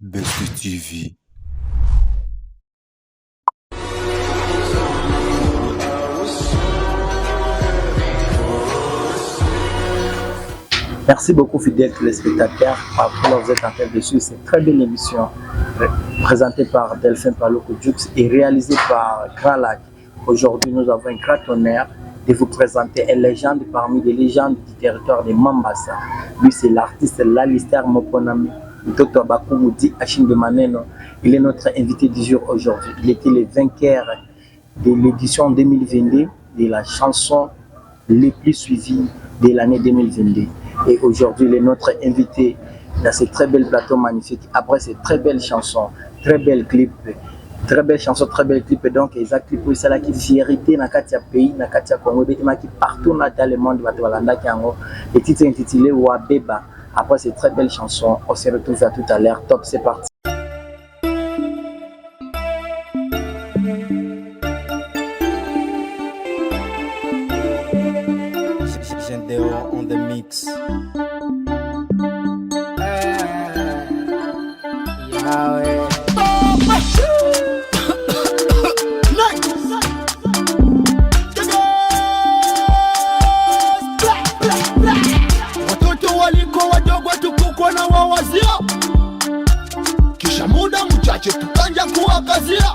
Best TV. Merci beaucoup fidèles téléspectateurs pour vous êtes en train de suivre cette très belle émission présentée par Delphin Paloko Jux et réalisée par Grand Lac. Aujourd'hui, nous avons un grand honneur de vous présenter une légende parmi les légendes du territoire de Mambasa. Lui, c'est l'artiste Lalister Moponami. Mtoto Bakumudi Achimbe Maneno. Il est notre invité du jour aujourd'hui. Il était le vainqueur de l'édition 2022 de la chanson les plus suivies de l'année 2022. Et aujourd'hui, il est notre invité dans ce très bel plateau magnifique. Après ces très belles chansons, très belles clips, très belles chansons, très belles clips. Donc, les clips, c'est là qui fierté dans le pays, dans le Congo, qui partout dans le monde. Le titre est intitulé Wabeba. Après ces très belles chansons, on se retrouve à tout à l'heure. Top, c'est parti. On the mix. Watoto waliko wadogo tukukwa na wawazia, kisha muda mchache tukanja kuwakazia.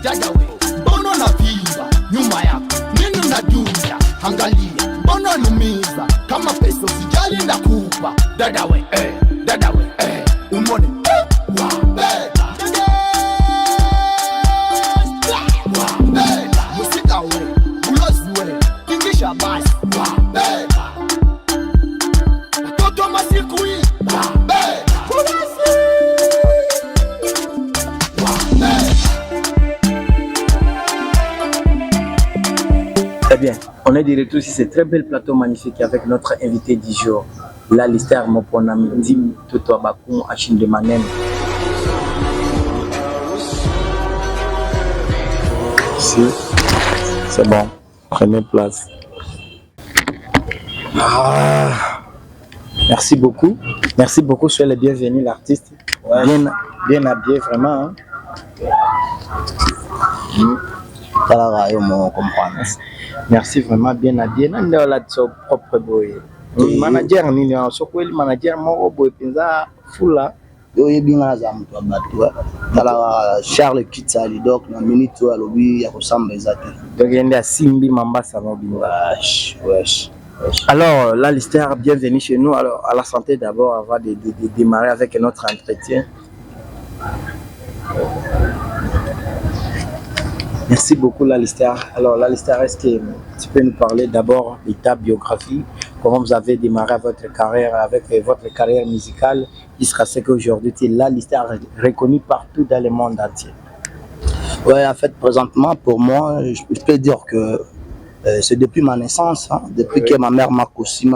Dada we, mbona unavimba nyuma yako nini unadunda? Angalia, mbona numiza kama pesa usijali na kupa. Dada we, umone wabeba, wabeba, musika we, ulozi we, kingisha basi wabeba, watoto masiku hii wabeba, ulozi wabeba. Très bien, on est de retour sur ce très bel plateau magnifique avec notre invité du jour, Lalister Moponami, Ndim Toto Abakum Achimbe Maneno. Si, c'est bon, prenez place. Merci beaucoup, soyez le bienvenu l'artiste, ouais. Bien habillé vraiment. Merci vraiment, bien habillé. Nande wala tso propre boy. Manager nini so kweli manager moko boy penza fula. Yo yebinga za mtu abatu. Tala Charles Kitsali donc na minute wa lobi ya kosamba ezate. Donc yende a Simbi Mambasa mobimba. Wesh. Alors Lalister, bienvenue chez nous. Alors à la santé d'abord avant de démarrer avec notre entretien. Merci beaucoup Lalister. Alors Lalister, est-ce que tu peux nous parler d'abord de ta biographie, comment vous avez démarré votre carrière avec votre carrière musicale jusqu'à ce qu'aujourd'hui tu es Lalister reconnu partout dans le monde entier? Ouais, en fait présentement pour moi, je peux dire que c'est depuis ma naissance, hein, depuis que ma mère m'a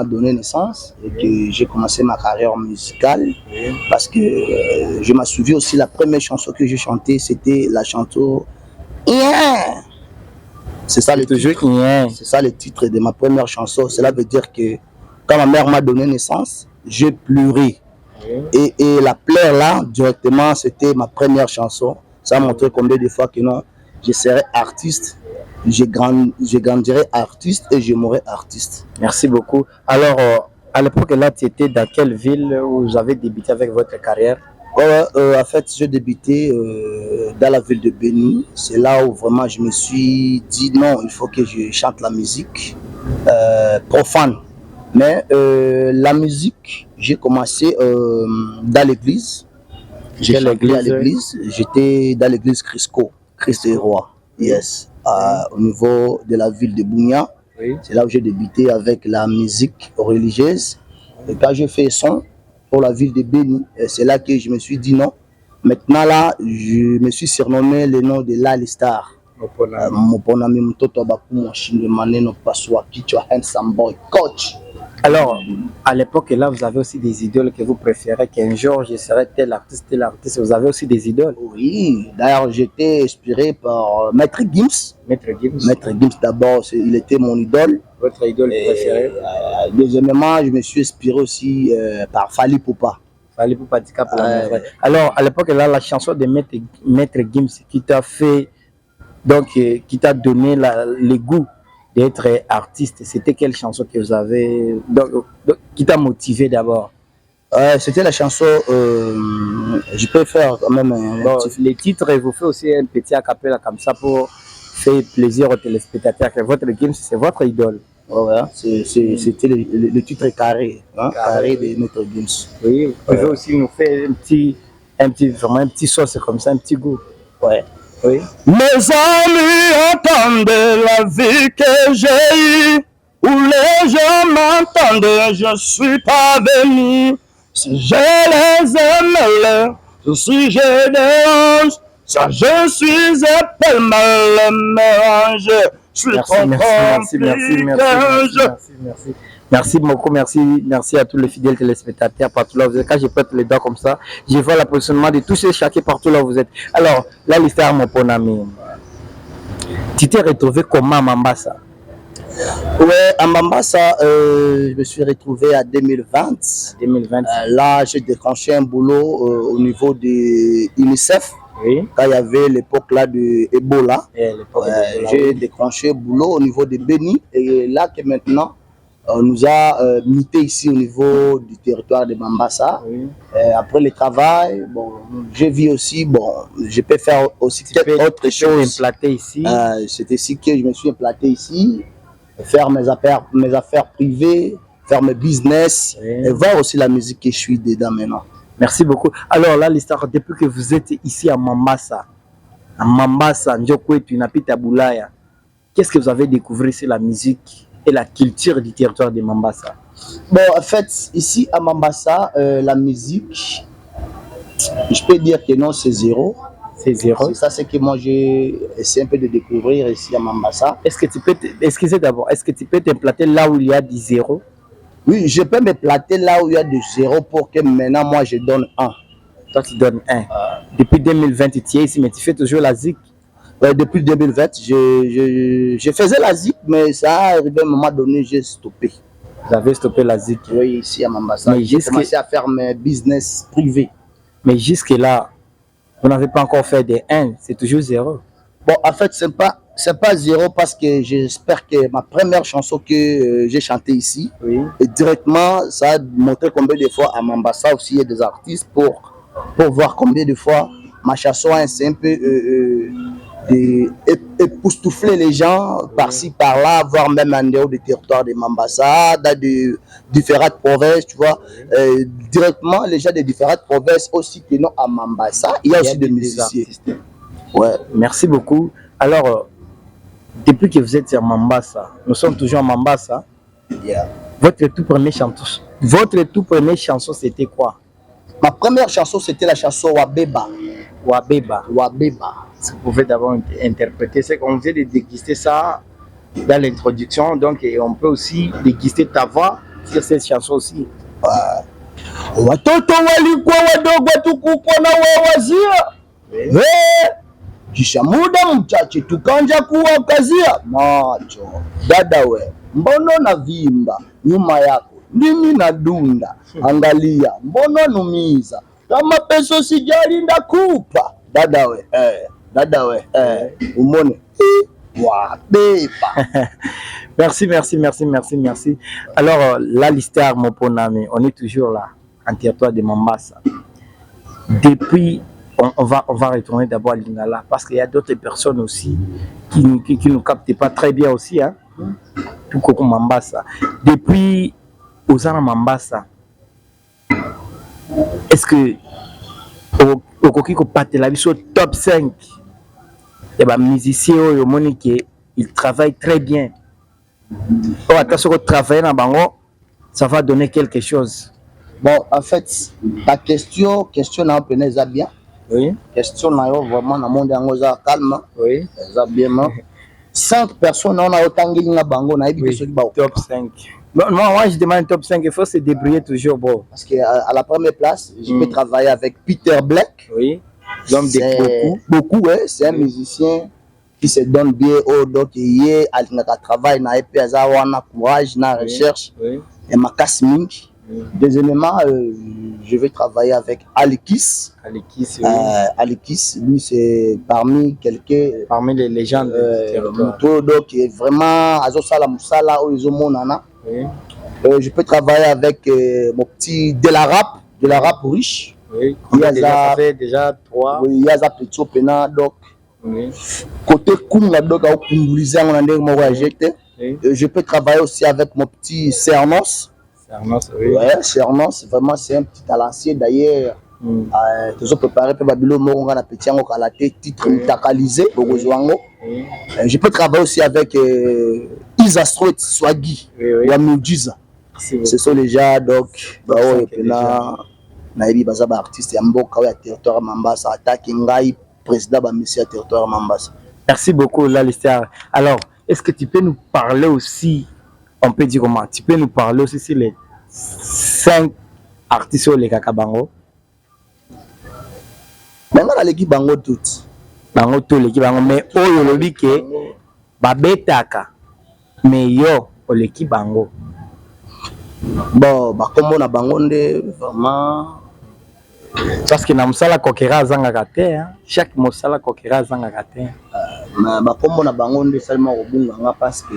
donné naissance et que j'ai commencé ma carrière musicale, parce que je m'en souviens aussi la première chanson que j'ai chantée, c'était la chanson Yeah. C'est ça le titre. C'est ça le titre de ma première chanson. Cela veut dire que quand ma mère m'a donné naissance, j'ai pleuré. Et la pleurs là, directement, c'était ma première chanson. Ça a montré combien de fois que non, je serai artiste, je grandirai artiste et je mourrai artiste. Merci beaucoup. Alors, à l'époque là, tu étais dans quelle ville où vous avez débuté avec votre carrière? En fait, j'ai débuté dans la ville de Béni. C'est là où vraiment je me suis dit non, il faut que je chante la musique profane. Mais la musique, j'ai commencé dans l'église. J'ai chanté à l'église. J'étais dans l'église Christ et Roi. Yes. Au niveau de la ville de Bounia. Oui. C'est là où j'ai débuté avec la musique religieuse. Et quand j'ai fait son pour la ville de Béni, c'est là que je me suis dit non. Maintenant là, je me suis surnommé le nom de Lalister. Moponami Mtoto Abakum Achimbe Maneno Paswa Kichwa Handsome Boy Coach. Alors, à l'époque, là, vous avez aussi des idoles que vous préférez, qu'un jour, je serai tel artiste, vous avez aussi des idoles. Oui, d'ailleurs, j'étais inspiré par Maître Gims. Maître Gims. Maître Gims, d'abord, il était mon idole. Votre idole préférée? Deuxièmement, je me suis inspiré aussi par Fally Poupa. Fally Poupa Dika pour la vraie. Alors, à l'époque, là, la chanson de Maître Gims qui t'a fait, donc, qui t'a donné le goût d'être artiste, c'était quelle chanson que vous avez, donc, qui t'a motivé d'abord? C'était la chanson, je peux faire quand même les titres, et vous faites aussi un petit acapella comme ça pour faire plaisir aux téléspectateurs que votre Gims, c'est votre idole. Ouais, c'était le titre carré, hein, carré de Maître Gims. Oui, vous pouvez aussi nous faire vraiment un petit sauce comme ça, un petit goût. Ouais. Oui. Mes amis entendent la vie que j'ai eue, où les gens m'entendent, je suis pas venu. Si je les aime, si je dérange, ça je suis tellement mélange. Merci beaucoup, merci à tous les fidèles téléspectateurs partout là où vous êtes. Quand je pète les dents comme ça, je vois le positionnement de tous et chacun partout là où vous êtes. Alors, là, l'histoire, mon bon ami, tu t'es retrouvé comment à Mambasa? Ouais, à Mambasa, je me suis retrouvé à 2020. Là, j'ai déclenché un boulot au niveau de UNICEF. Oui. Quand il y avait l'époque là de Ebola, j'ai déclenché un boulot au niveau de Béni. Et là que maintenant, on nous a muté ici au niveau du territoire de Mambasa. Oui. Après le travail, bon, j'ai vu aussi, bon, je peux faire aussi autre chose. Ici. C'est ici que je me suis implanté ici, faire mes affaires privées, faire mes business, oui. Et voir aussi la musique que je suis dedans maintenant. Merci beaucoup. Alors là, l'histoire, depuis que vous êtes ici à Mambasa, Njokwetu, Napita Boulaya, qu'est-ce que vous avez découvert sur la musique et la culture du territoire de Mambasa? Bon, en fait, ici à Mambasa, la musique, je peux dire que non, c'est zéro. C'est zéro. C'est ça, c'est que moi j'ai essayé un peu de découvrir ici à Mambasa. Est-ce que tu peux t'implanter là où il y a du zéro? Oui, je peux me planter là où il y a du zéro pour que maintenant moi je donne un. Toi tu donnes un. Depuis 2020 tu es ici, mais tu fais toujours la zik? Ouais, depuis 2020, je faisais la zik, mais ça a arrivé à un moment donné, j'ai stoppé. Vous avez stoppé la zik? Oui, ici à Mambasa. J'ai commencé à faire mes business privés. Mais jusque-là, vous n'avez pas encore fait des 1, c'est toujours zéro. Bon, en fait, c'est pas zéro parce que j'espère que ma première chanson que j'ai chantée ici, oui. Et directement, ça a montré combien de fois à Mambasa aussi il y a des artistes pour voir combien de fois ma chanson c'est un peu époustoufler les gens par-ci, par-là, voire même en dehors du territoire de Mambasa, dans de différentes provinces, tu vois. Directement, les gens de différentes provinces aussi que non à Mambasa, il y a aussi des musiciens. Ouais, merci beaucoup. Alors, depuis que vous êtes à Mambasa, nous sommes toujours à Mambasa. Yeah. Votre tout premier chanson, c'était quoi? Ma première chanson, c'était la chanson Wabeba. Wabeba. Si vous pouvez d'abord interpréter, c'est qu'on vient de déguster ça dans l'introduction, donc et on peut aussi déguster ta voix sur cette chanson aussi. Watoto walikuwa wadogo tukupona wawazia. Kisha muda mchache tukanja kuwakazia macho. Dada we, mbono na vimba nyuma yako ndimi na dunda. Angalia, mbono numiza kama peso sijali ndakupa. Dada we, umone Wabeba. Merci. Alors là, l'histoire, mon bon ami, on est toujours là, en territoire de Mambasa. Depuis, on va retourner d'abord à Lingala, parce qu'il y a d'autres personnes aussi qui nous captent pas très bien aussi, hein. Tout comme Mambasa. Depuis Ozana Mambasa, est-ce que au Kokiko Patelabi sur top 5, et ben musiciens au Monique, ils travaillent très bien. Oh, attention que travailler dans Bango, ça va donner quelque chose. Bon, en fait, ta question n'a pas bien. Oui. Question n'a vraiment dans monde en calme. Oui. Ça bien. 5 personnes on a autant gagné na Bango na oui. Top 5. Bon, moi, je demande top 5, il faut se débrouiller toujours, bon. Parce qu'à la première place, je peux travailler avec Peter Black. Oui. L'homme de beaucoup, ouais. C'est un musicien qui se donne bien au donc il est à travail na EP azawana courage na recherche et ma casming. Deuxièmement, je vais travailler avec Alikis. Alikis, lui c'est parmi les légendes donc est vraiment azosala musala o izomonana. Je peux travailler avec mon petit de la rap riche. Oui, ça fait déjà 3. Oui, il y a ça petit pena donc. Oui. Côté Kunga donc au Kungulizan on a des mots à jeter. Je peux travailler aussi avec mon petit Cernos. Cernos, oui. Ouais, Cernos, vraiment c'est un petit talancier d'ailleurs. Toujours préparé pour Babylone Moronga na petit ango kalaté titre mutakalisé au Kozwango. Je peux travailler aussi avec Isastro et Swagi ou Mujiza. Ce sont les gens donc bah ouais pena naïbi baza ba artiste ya mboka ya territoire Mambasa attaque ngai président ba monsieur territoire Mambasa. Merci beaucoup Lalistar. Alors, est-ce que tu peux nous parler aussi, on peut dire comment, tu peux nous parler aussi sur les 5 artistes sur les Kakabango? Même dans l'équipe Bango toutes. Bango tout l'équipe Bango mais oyo lobi ke babetaka mais yo l'équipe Bango. Bon, bah comme on a Bango vraiment parce que na musala kokera zanga te chaque musala kokera zanga te ba comme on a Bango seulement obunga parce que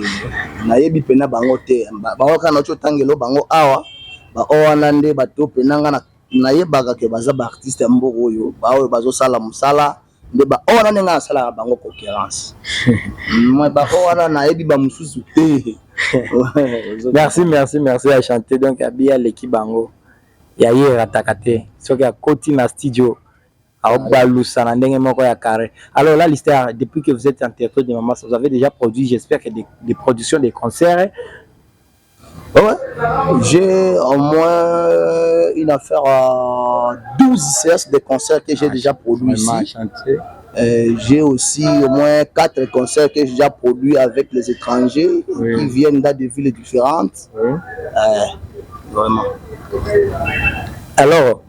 na yebi pena Bango te ba kana cho tangelo Bango awa ba owana nde bato penanga na yebaka ke baza ba artiste ya mboka oyo ba oyo bazo sala musala nde ba owana nenga sala Bango concurrence moi ba owana na yebi ba mususu te. merci à chanter donc à bien l'équipe Bango ya hier atakate soki ya koti na studio aobalusa na ndenge moko ya carré. Alors là l'histoire depuis que vous êtes en territoire de Mambasa vous avez déjà produit j'espère que des productions des concerts. Ouais, j'ai au moins une affaire à 12 CS de concerts que j'ai déjà produits ici. J'ai aussi au moins 4 concerts que j'ai déjà produits avec les étrangers qui viennent de villes différentes. Vraiment. Alors,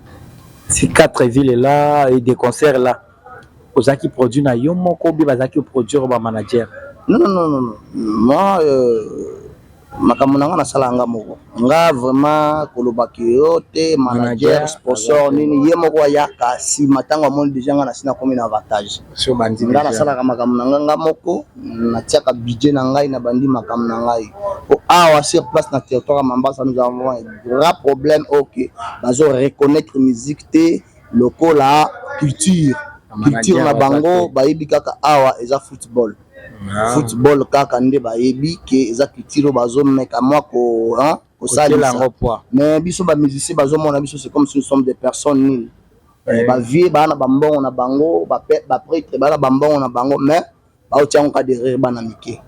ces 4 villes là et des concerts là, vous avez qui produit na yo moko bi bazaki produire ba manager? Non. Moi makamuna na salanga moko. Nga vraiment kolobaki yote manager sponsor nini ye moko ya kasi matanga mon déjà nga na sina komi na avantage. Sur bandi nga na sala makamuna nga moko na tiaka budget na ngai na bandi makamuna ngai. Awa sur place na territoire Mambasa nous avons un grand problème OK. Bazo reconnaître musique té lokola culture na bango bayibi kaka awa eza football. Football kaka nde bayebi ke eza culture bazo meka moi ko ko salisa. Mais biso ba musicien bazo mona biso c'est comme si nous sommes des personnes nulles. Ba vie ba na bambongo na bango ba prêtre ba na bambongo na bango mais ba otiango ka derrière bana mike.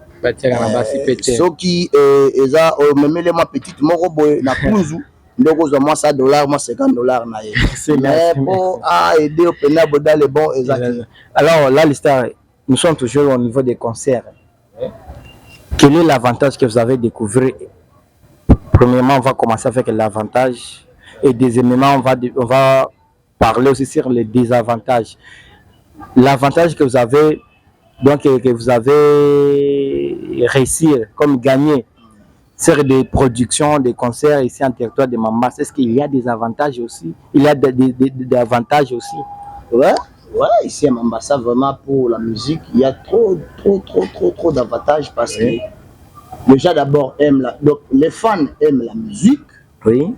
Soki eza memele ma petite moko boy na kunzu ndoko za moi $100 moi $50 na ye. Mais pour aider au pena boda les bons exact. Alors là l'histoire nous sommes toujours au niveau des concerts. Quel est l'avantage que vous avez découvert? Premièrement, on va commencer avec l'avantage et deuxièmement, on va parler aussi sur les désavantages. L'avantage que vous avez, donc que vous avez réussi comme gagné sur des productions, des concerts ici en territoire de Mambasa, est-ce qu'il y a des avantages aussi? Il y a des avantages aussi? Ouais, ici à Mambasa, vraiment pour la musique, il y a trop d'avantages parce que les gens d'abord aiment donc les fans aiment la musique. Oui.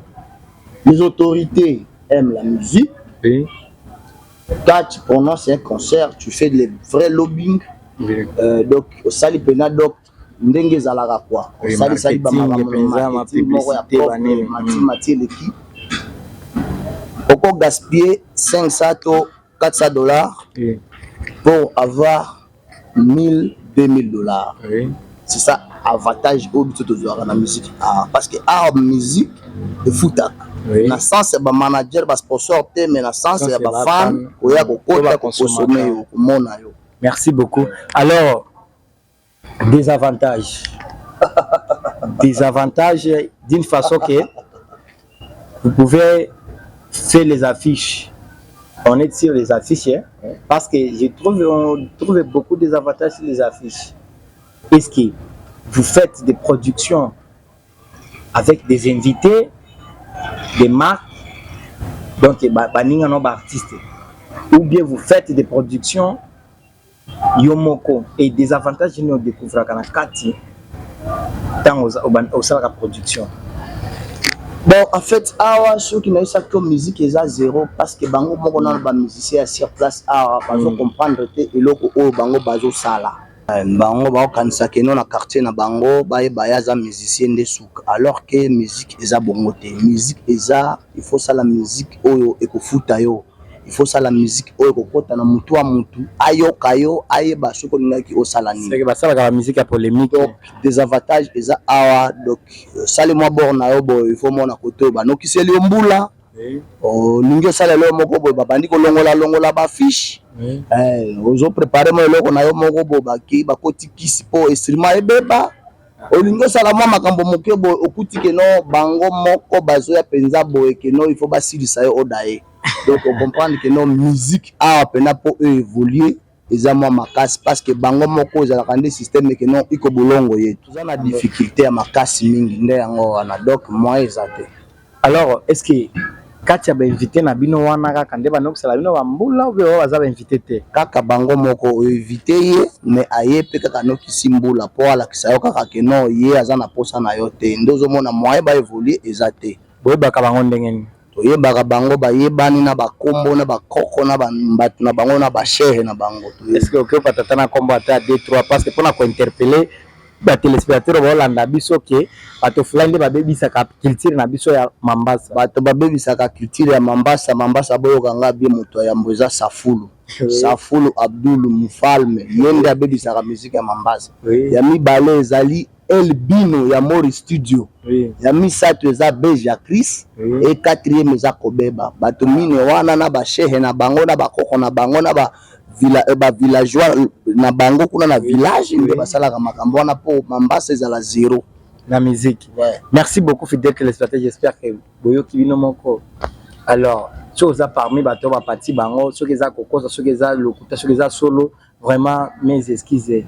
Les autorités aiment la musique. Oui. Quand tu prononces un concert, tu fais des vrais lobbying. Oui. Donc, au sali pena donc ndenge zalaka quoi. Au sali ba marketing moko ya mati l'équipe. Pourquoi gaspiller 500 $400 pour avoir $1000-2000. Oui. C'est ça avantage au but de la musique parce que art musique de foot na sens ba manager ba sponsor te mais na sens ya ba fan ko ya ko kota ko consommer ko mona yo. Merci beaucoup. Alors des avantages des avantages d'une façon que vous pouvez faire les affiches. On est sur les affiches, hein, parce que on trouve beaucoup des avantages sur les affiches. Est-ce que vous faites des productions avec des invités, des marques, donc artistes, ou bien vous faites des productions Yomoko et des avantages nous découvrons quand dans la production. Bon, en fait, ceux qui n'ont pas de musique, ils ont zéro parce que bango moko na ba musicien sur place pas comprendre que eloko o bango bazo sala. Bango ba kanisa que non na quartier na bango ba za musicien de souk alors que musique eza bongote. Musique eza il faut ça la musique oyo ekofuta yo. Il faut ça la musique oyo kokota na mutu a mutu ayoka yo ayeba soko ningaki o sala ni. C'est que ça la musique a polémique. Donc des avantages eza awa donc sale moi borna yo boy il faut mona koto ba nokiseli ombula. Oh ninge sala lo moko boy babandi ko longola ba fiche. Ozo préparer mo eloko na yo moko boy baki ba kotikisi po estrima ebeba. Olingo sala moi makambo moke boy okuti ke no bango moko bazo ya penza boy ke no il faut basilisa yo odaye. Donc on comprend que nos musique a peine pour évoluer et à moi ma casse parce que bango moko za la système que non iko bolongo yetu za na difficulté à ma casse mingi nde yango ana donc moi ezate. Alors est-ce que quand tu as invité na bino wana kaka nde banoko sala bino bambula ou bien baza invité te kaka bango moko invité ye mais aye pe kaka no kisimbula po ala kisayo kaka que non ye aza na posa na yo te ndozo mona moi ba évoluer ezate boye baka bango ndengeni toyebaka bango bayebani na bakombo na bakoko na bato na bango na bashere na bango. Est-ce que okoki patata na kombo ata 2-3 parce que mpona kointerpele batelespectateur baolanda biso ke bato fulani nde babebisaka culture na biso ya Mambasa. Bato babebisaka culture ya Mambasa boyokanga bie moto ya yambo eza Safulu. Safulu Abdulu Mufalme ye nde abebisaka musique ya Mambasa. Ya mibale ezali Elbino ya Mori Studio. Ya misato eza Beja Chris et quatrième eza Kobeba. Bato mine wana na bashehe na bango na bakoko na bango na ba villageois na bango kuna na village nde basalaka makambo wana po Mambasa ezala zéro na musique. Merci beaucoup fidèle téléspectateur, j'espère que boyoki bino moko. Alors chose parmi bato ba parti bango ceux qui za kokosa ceux qui za lokuta ceux qui za solo vraiment mes excuses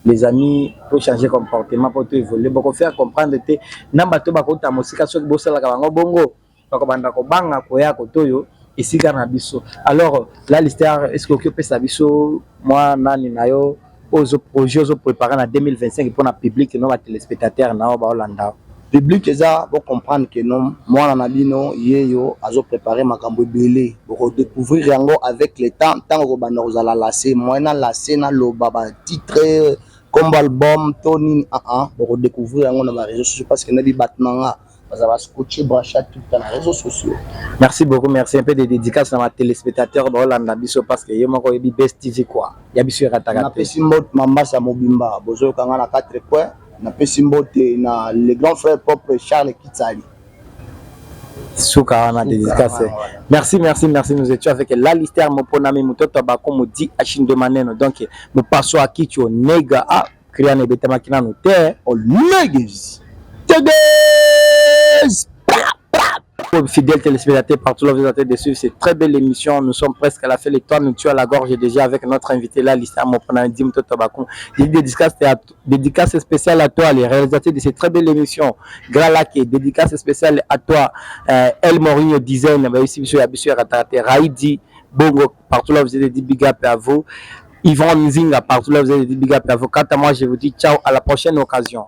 les amis pour changer comportement pour te évoluer pour faire comprendre que na bato ba kota musika ceux qui bosala ka bango bongo bako banda ko banga ko ya ko toyo ici na biso. Alors là l'histoire est-ce que occupe sa biso moi nani na yo aux projets aux préparer en 2025 pour na public non ba téléspectateurs na ba Hollanda public eza pour comprendre que non moi na bino yeyo azo préparer makambo belé pour découvrir yango avec le temps tant que bana ozala lasser moi na lasser na loba ba titre comme album Tony pour découvrir yango na ba réseaux sociaux parce que na bi batnanga ça va scotcher brachat tout dans les réseaux sociaux. Merci beaucoup, merci un peu de dédicace à ma téléspectateur de Hollanda biso parce que yemo ko yebi Best TV quoi ya biso rataka na pesi mbot Mambasa mobimba bozo kanga na 4 points na pesi mbote na le grand frère propre Charles Kitsali Souka na dédicace. Merci nous étions avec la lister moponami mutoto bakomo di Achinde Maneno donc nous passons à Kicho nega a kriane betama kinano te o neges fidèles téléspectateurs partout là vous êtes de suivre cette très belle émission. Nous sommes presque à la fin, les temps nous tuent à la gorge déjà avec notre invité là l'histoire Mopona Dim Totobakon. Dédicace spéciale à toi les réalisateurs de cette très belle émission Grand Lac, dédicace spéciale à toi El Mourinho Design ici monsieur Abissou Ratate Raidi Bongo partout là vous êtes dit big up à vous Yvon Nzinga partout là vous êtes dit big up à vous. Quant à moi je vous dis ciao à la prochaine occasion.